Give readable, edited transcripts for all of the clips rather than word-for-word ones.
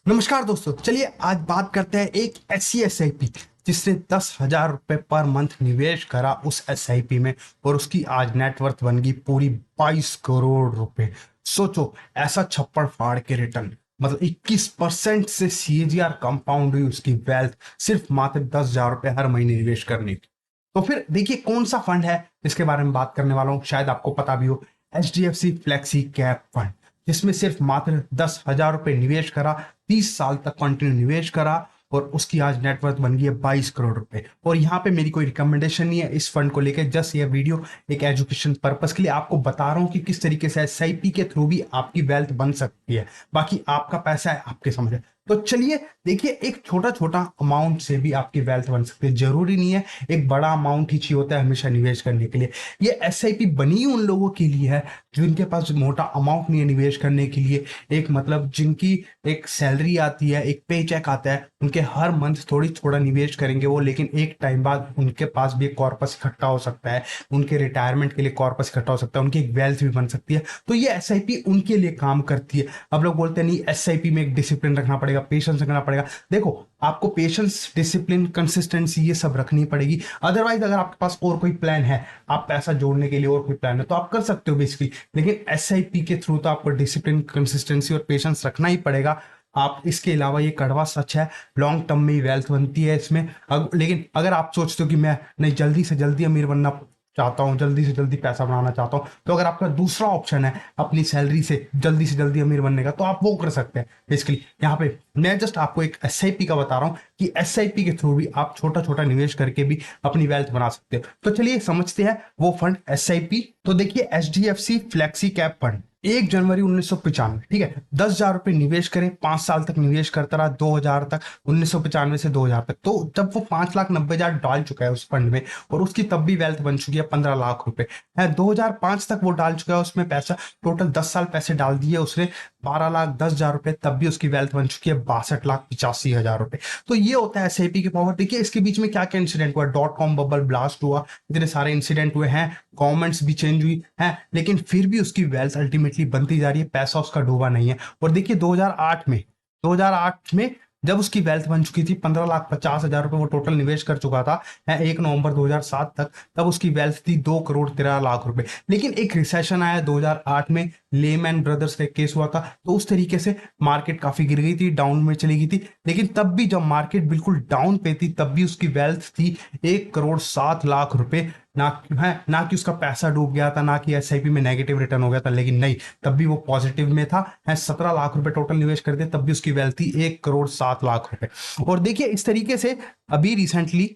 नमस्कार दोस्तों, चलिए आज बात करते हैं एक ऐसी एसआईपी जिसने 10,000 रुपए पर मंथ निवेश करा उस एसआईपी में और उसकी आज नेटवर्थ बन गई पूरी 22 करोड़ रुपए। सोचो, ऐसा छप्पड़ फाड़ के रिटर्न, मतलब 21% से सीएजीआर कंपाउंड हुई उसकी वेल्थ सिर्फ मात्र 10,000 रुपए हर महीने निवेश करने की। तो फिर देखिए कौन सा फंड है इसके बारे में बात करने वाला हूँ, शायद आपको पता भी हो। एचडीएफसी फ्लेक्सी कैप फंड, जिसमें सिर्फ मात्र 10,000 रुपए निवेश करा, 30 साल तक कंटिन्यू निवेश करा और उसकी आज नेटवर्थ बन गई है 22 करोड़ रुपए। और यहाँ पे मेरी कोई रिकमेंडेशन नहीं है इस फंड को लेकर, जस्ट ये वीडियो एक एजुकेशन पर्पस के लिए आपको बता रहा हूँ कि किस तरीके से एसआईपी के थ्रू भी आपकी वेल्थ बन सकती है। बाकी आपका पैसा है, आपके समझ है। तो चलिए देखिए, एक छोटा छोटा अमाउंट से भी आपकी वेल्थ बन सकती है। जरूरी नहीं है एक बड़ा अमाउंट ही चाहिए होता है हमेशा निवेश करने के लिए। ये एसआईपी बनी उन लोगों के लिए है जिनके पास मोटा अमाउंट नहीं है निवेश करने के लिए। एक मतलब जिनकी एक सैलरी आती है, एक पे चेक आता है, उनके हर मंथ थोड़ी थोड़ा निवेश करेंगे वो, लेकिन एक टाइम बाद उनके पास भी एक कॉर्पस इकट्ठा हो सकता है, उनके रिटायरमेंट के लिए कॉर्पस इकट्ठा हो सकता है, उनकी एक वेल्थ भी बन सकती है। तो ये एसआईपी उनके लिए काम करती है। अब लोग बोलते हैं नहीं, एसआईपी में एक डिसिप्लिन रखना पड़ेगा, पेशेंस रखना पड़ेगा। देखो, आपको पेशेंस, डिसिप्लिन, कंसिस्टेंसी ये सब रखनी पड़ेगी। अदरवाइज अगर आपके पास और कोई प्लान है, आप पैसा जोड़ने के लिए और कोई प्लान है, तो आप कर सकते हो बेसिकली। लेकिन एसआईपी के थ्रू तो आपको डिसिप्लिन, कंसिस्टेंसी और पेशेंस रखना ही पड़ेगा। आप इसके अलावा, ये कड़वा सच है, लॉन्ग टर्म में ही वेल्थ बनती है इसमें। लेकिन अगर आप सोचते हो कि मैं नहीं, जल्दी से जल्दी अमीर बनना चाहता हूँ, जल्दी से जल्दी पैसा बनाना चाहता हूँ, तो अगर आपका दूसरा ऑप्शन है अपनी सैलरी से जल्दी अमीर बनने का, तो आप वो कर सकते हैं। बेसिकली यहाँ पे मैं जस्ट आपको एक एसआईपी का बता रहा हूँ कि एसआईपी के थ्रू भी आप छोटा छोटा निवेश करके भी अपनी वेल्थ बना सकते हो। तो चलिए समझते हैं वो फंड एसआईपी। तो देखिए, एचडीएफसी फ्लेक्सी कैप फंड 1 जनवरी 1995, ठीक है, 10,000 रुपए निवेश करें, 5 साल तक निवेश करता रहा, 2000 तक, 1995 से 2000 तक। तो जब वो 5,90,000 डाल चुका है उस फंड में, और उसकी तब भी वेल्थ बन चुकी है 15 लाख रुपए है। 2005 तक वो डाल चुका है उसमें पैसा, टोटल 10 साल पैसे डाल दिए उसने, 12,10,000 रुपए, तब भी उसकी वेल्थ बन चुकी है 62,85,000 रुपए। तो ये होता है एसआईपी की पावर। देखिए इसके बीच में क्या क्या इंसिडेंट हुआ, डॉट कॉम बबल ब्लास्ट हुआ, इतने सारे इंसिडेंट हुए हैं, गवर्नमेंट्स भी चेंज हुई है, लेकिन फिर भी उसकी वेल्थ अल्टीमेटली बनती जा रही है, पैसा उसका डूबा नहीं है। और देखिए 2008 में जब उसकी वेल्थ बन चुकी थी 15,50,000 रुपए, वो टोटल निवेश कर चुका था है 1 नवंबर 2007 तक, तब उसकी वेल्थ थी 2,13,00,000 रुपए। लेकिन एक रिसेशन आया 2008 में, लेमैन ब्रदर्स का केस हुआ था, तो उस तरीके से मार्केट काफी गिर गई थी, डाउन में चली गई थी। लेकिन तब भी जब मार्केट बिल्कुल डाउन पे थी, तब भी उसकी वेल्थ थी 1,07,00,000 रुपए। ना है ना कि उसका पैसा डूब गया था, ना कि एसआईपी में नेगेटिव रिटर्न हो गया था, लेकिन नहीं, तब भी वो पॉजिटिव में था है। 17 लाख रुपए टोटल निवेश कर दिए, तब भी उसकी वेल्थ थी 1,07,00,000 रुपए। और देखिए इस तरीके से अभी रिसेंटली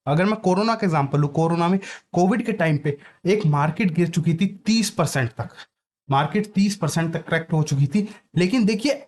अगर मैं कोरोना का एग्जांपल लूं, कोरोना में, कोविड के टाइम पे एक मार्केट गिर चुकी थी 30% तक, मार्केट 30% तक करेक्ट हो चुकी थी। लेकिन देखिए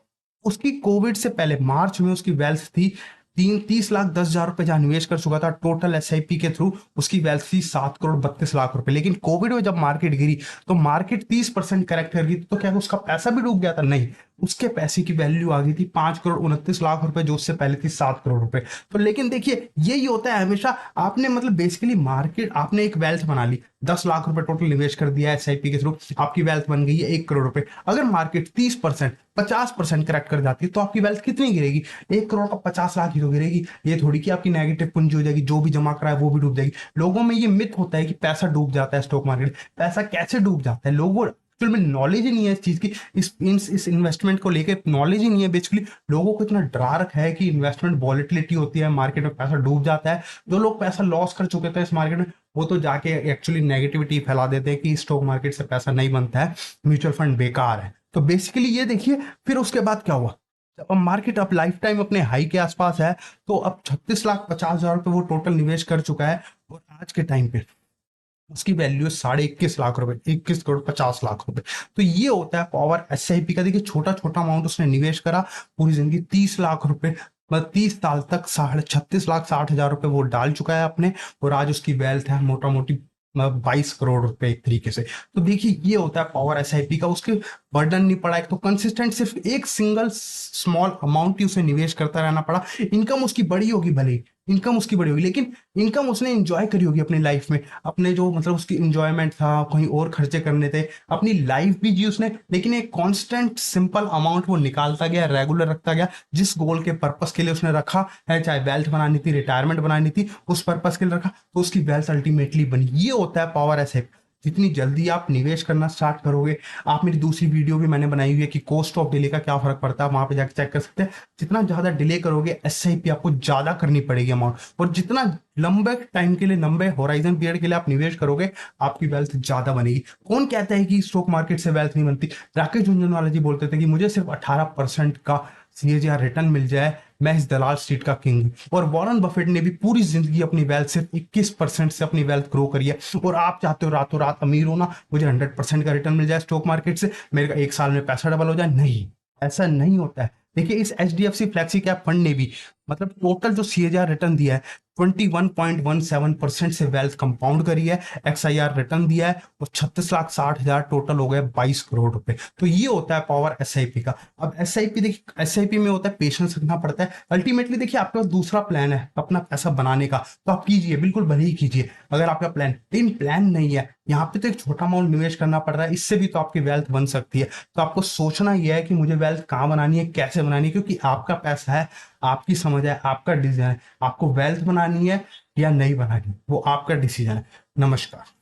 उसकी कोविड से पहले मार्च में उसकी वेल्थ थी 30,10,000 रुपए, जहां निवेश कर चुका था टोटल एसआईपी के थ्रू, उसकी वेल्थ थी 7,32,00,000 रुपए। लेकिन कोविड में जब मार्केट गिरी तो मार्केट 30% करेक्ट कर गई, तो क्या उसका पैसा भी डूब गया था? नहीं, उसके पैसे की वैल्यू आ गई थी 5,29,00,000 रुपए, जो उससे पहले थी 7 करोड़ रुपए। तो लेकिन देखिए यही होता है हमेशा, आपने मतलब बेसिकली मार्केट, आपने एक वेल्थ बना ली, 10 लाख रुपए टोटल निवेश कर दिया एसआईपी के थ्रू, आपकी वेल्थ बन गई है 1 करोड़ रुपए। अगर मार्केट 30%, 50% करेक्ट कर जाती है, तो आपकी वेल्थ कितनी गिरेगी? 1 करोड़ का 50 लाख ही तो गिरेगी। ये थोड़ी कि आपकी नेगेटिव पूंजी हो जाएगी, जो भी जमा करा है वो भी डूब जाएगी। लोगों में ये मिथ होता है कि पैसा डूब जाता है स्टॉक मार्केट। पैसा कैसे डूब जाता है? लोगों एक्चुअल में नॉलेज ही नहीं है इस चीज की, इस इन्वेस्टमेंट को लेके नॉलेज ही नहीं है। बेसिकली लोगों को इतना डरा रखा है कि इन्वेस्टमेंट वॉलेटिलिटी होती है, मार्केट में पैसा डूब जाता है। जो लोग पैसा लॉस कर चुके थे इस मार्केट में, वो तो जाके एक्चुअली नेगेटिविटी फैला देते हैं कि स्टॉक मार्केट से पैसा नहीं बनता है, म्यूचुअल फंड बेकार है। तो बेसिकली ये देखिए फिर उसके बाद क्या हुआ, अब मार्केट अब लाइफ टाइम अपने हाई के आसपास है, तो अब 36,50,000 रुपए वो टोटल निवेश कर चुका है, और आज के टाइम पे उसकी वैल्यू है 21,50,000 रुपए, 21,50,00,000 रुपए। तो ये होता है पावर एसआईपी का। देखिए छोटा छोटा अमाउंट उसने निवेश करा, पूरी जिंदगी 30 लाख रुपए, मतलब 30 साल तक 36,60,000 रुपए वो डाल चुका है अपने, और आज उसकी वेल्थ है मोटा मोटी 22 करोड़ रुपए एक तरीके से। तो देखिए ये होता है पावर एसआईपी का। उसके बर्डन नहीं पड़ा, एक तो कंसिस्टेंट सिर्फ एक सिंगल स्मॉल अमाउंट ही उसे निवेश करता रहना पड़ा। इनकम उसकी बड़ी होगी भले ही, इनकम उसकी बड़ी होगी, लेकिन इनकम उसने एंजॉय करी होगी अपनी लाइफ में, अपने जो मतलब उसकी इंजॉयमेंट था, कहीं और खर्चे करने थे, अपनी लाइफ भी जी उसने, लेकिन एक कांस्टेंट सिंपल अमाउंट वो निकालता गया, रेगुलर रखता गया, जिस गोल के पर्पस के लिए उसने रखा है, चाहे वेल्थ बनानी थी, रिटायरमेंट बनानी थी, उस पर्पस के लिए रखा, तो उसकी वेल्थ अल्टीमेटली बनी। ये होता है पावर एसेट। जितनी जल्दी आप निवेश करना स्टार्ट करोगे, आप मेरी दूसरी वीडियो भी मैंने बनाई हुई है कि कॉस्ट ऑफ डिले का क्या फर्क पड़ता है, वहां पे जाकर चेक कर सकते हैं। जितना ज्यादा डिले करोगे, एसआईपी आपको ज्यादा करनी पड़ेगी अमाउंट, और जितना लंबे टाइम के लिए, लंबे होराइजन पीरियड के लिए आप निवेश करोगे, आपकी वेल्थ ज्यादा बनेगी। कौन कहता है कि स्टॉक मार्केट से वेल्थ नहीं बनती? राकेश झुंझुनवाला जी बोलते थे कि मुझे सिर्फ 18% का सीएजीआर रिटर्न मिल जाए, मैं इस दलाल स्ट्रीट का किंग हूं। और वॉरेन बफेट ने भी पूरी जिंदगी अपनी वेल्थ सिर्फ 21% से अपनी वेल्थ ग्रो करी है। और आप चाहते हो रातों रात अमीर होना, मुझे 100% का रिटर्न मिल जाए स्टॉक मार्केट से, मेरे का एक साल में पैसा डबल हो जाए? नहीं, ऐसा नहीं होता है। देखिए, इस एचडीएफसी फ्लेक्सी कैप फंड ने भी मतलब टोटल जो सीएजीआर रिटर्न दिया है, 21.17% से वेल्थ कंपाउंड करी है, एक्सआईआर रिटर्न दिया है, और 36,60,000 टोटल हो गए 22 करोड़ रुपए। तो ये होता है पावर एसआईपी का। अब एसआईपी देखिए, एसआईपी में होता है पेशेंस रखना पड़ता है। अल्टीमेटली देखिए, आपका दूसरा प्लान है अपना पैसा बनाने का, तो आप कीजिए, बिल्कुल भले ही कीजिए अगर आपका प्लान, लेकिन प्लान नहीं है, यहाँ पे तो एक छोटा अमाउंट निवेश करना पड़ रहा है, इससे भी तो आपकी वेल्थ बन सकती है। तो आपको सोचना यह है कि मुझे वेल्थ कहाँ बनानी है, कैसे बनानी है, क्योंकि आपका पैसा है, आपकी समझ है, आपका डिसीजन है, आपको वेल्थ बनानी है या नहीं बनानी, वो आपका डिसीजन है। नमस्कार।